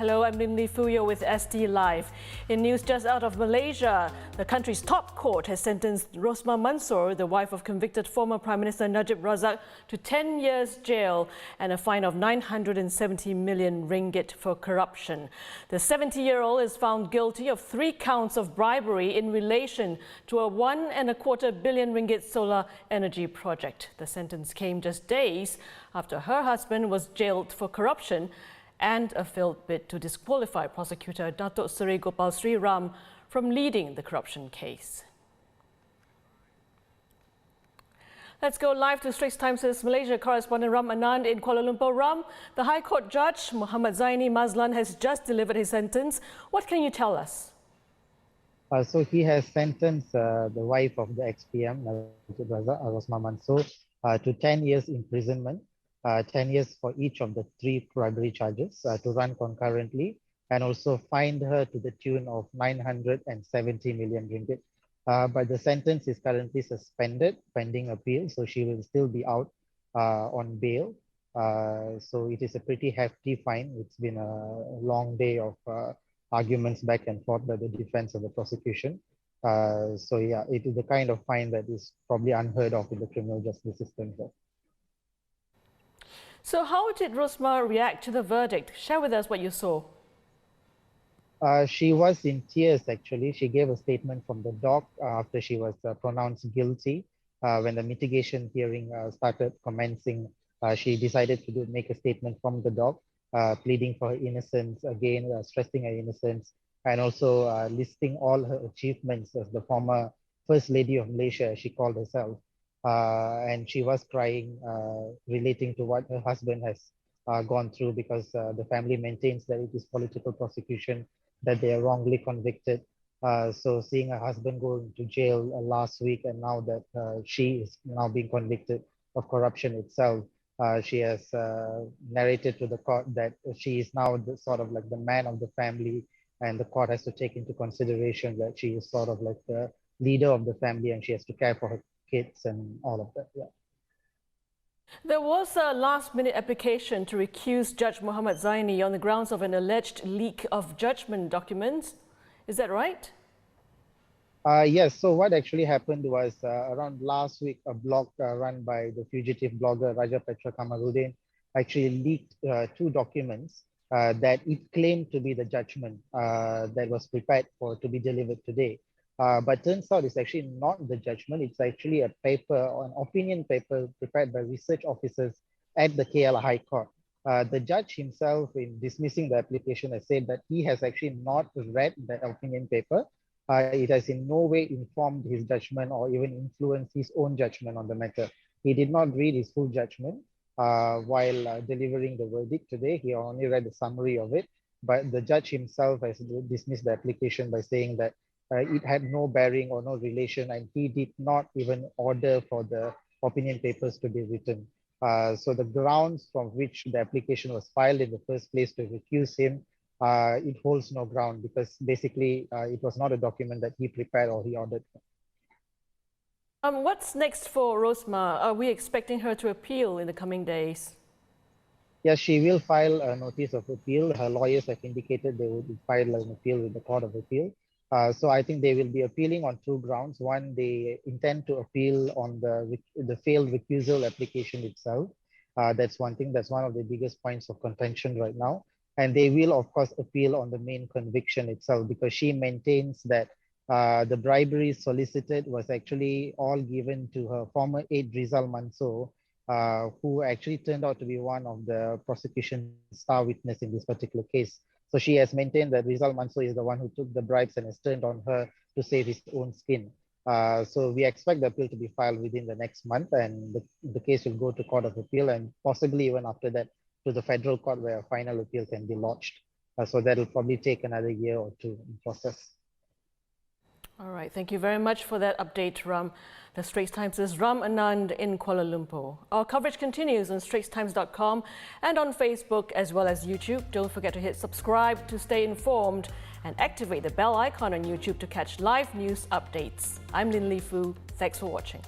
Hello, I'm Lin Li Fu. You're with SD Live. In news just out of Malaysia, the country's top court has sentenced Rosmah Mansor, the wife of convicted former Prime Minister Najib Razak, to 10 years jail and a fine of 970 million ringgit for corruption. The 70-year-old is found guilty of 3 counts of bribery in relation to a 1.25 billion ringgit solar energy project. The sentence came just days after her husband was jailed for corruption and a failed bid to disqualify prosecutor Datuk Seri Gopal Sri Ram from leading the corruption case. Let's go live to Straits Times' Malaysia correspondent Ram Anand in Kuala Lumpur. Ram, the High Court Judge Muhammad Zaini Mazlan has just delivered his sentence. What can you tell us? So he has sentenced the wife of the ex-PM, Najib Razak, Rosmah Mansor, to 10 years imprisonment, 10 years for each of the 3 bribery charges to run concurrently, and also fined her to the tune of 970 million ringgit. But the sentence is currently suspended pending appeal, so she will still be out on bail. So it is a pretty hefty fine. It's been a long day of arguments back and forth by the defense and the prosecution. So yeah, it is the kind of fine that is probably unheard of in the criminal justice system. So how did Rosmah react to the verdict? Share with us what you saw. She was in tears, actually. She gave a statement from the dock after she was pronounced guilty. When the mitigation hearing started commencing, she decided to make a statement from the dock, pleading for her innocence, again, stressing her innocence, and also listing all her achievements as the former First Lady of Malaysia, as she called herself. And she was crying, relating to what her husband has gone through, because the family maintains that it is political prosecution, that they are wrongly convicted. So seeing her husband go into jail last week, and now that she is now being convicted of corruption itself, she has narrated to the court that she is now the sort of like the man of the family, and the court has to take into consideration that she is sort of like the leader of the family, and she has to care for her kids and all of that. Yeah. There was a last-minute application to recuse Judge Muhammad Zaini on the grounds of an alleged leak of judgment documents. Is that right? Yes. So what actually happened was around last week, a blog run by the fugitive blogger Raja Petra Kamarudin actually leaked 2 documents that it claimed to be the judgment that was prepared for to be delivered today. But turns out it's actually not the judgment. It's actually a paper, an opinion paper prepared by research officers at the KL High Court. The judge himself, in dismissing the application, has said that he has actually not read the opinion paper. It has in no way informed his judgment or even influenced his own judgment on the matter. He did not read his full judgment while delivering the verdict today. He only read the summary of it. But the judge himself has dismissed the application by saying that it had no bearing or no relation, and he did not even order for the opinion papers to be written. So the grounds from which the application was filed in the first place to recuse him, it holds no ground, because basically it was not a document that he prepared or he ordered. What's next for Rosmah? Are we expecting her to appeal in the coming days? Yes, she will file a notice of appeal. Her lawyers have indicated they will file an appeal with the Court of Appeal. So I think they will be appealing on 2 grounds. One, they intend to appeal on the failed recusal application itself. That's one thing. That's one of the biggest points of contention right now. And they will, of course, appeal on the main conviction itself, because she maintains that the bribery solicited was actually all given to her former aide Rizal Mansor, who actually turned out to be one of the prosecution's star witness in this particular case. So she has maintained that Rizal Mansor is the one who took the bribes and has turned on her to save his own skin. So we expect the appeal to be filed within the next month, and the case will go to Court of Appeal, and possibly even after that to the federal court, where a final appeal can be lodged. So that will probably take another year or 2 in process. All right, thank you very much for that update, Ram. The Straits Times' Ram Anand in Kuala Lumpur. Our coverage continues on straitstimes.com and on Facebook as well as YouTube. Don't forget to hit subscribe to stay informed and activate the bell icon on YouTube to catch live news updates. I'm Lin Li Fu. Thanks for watching.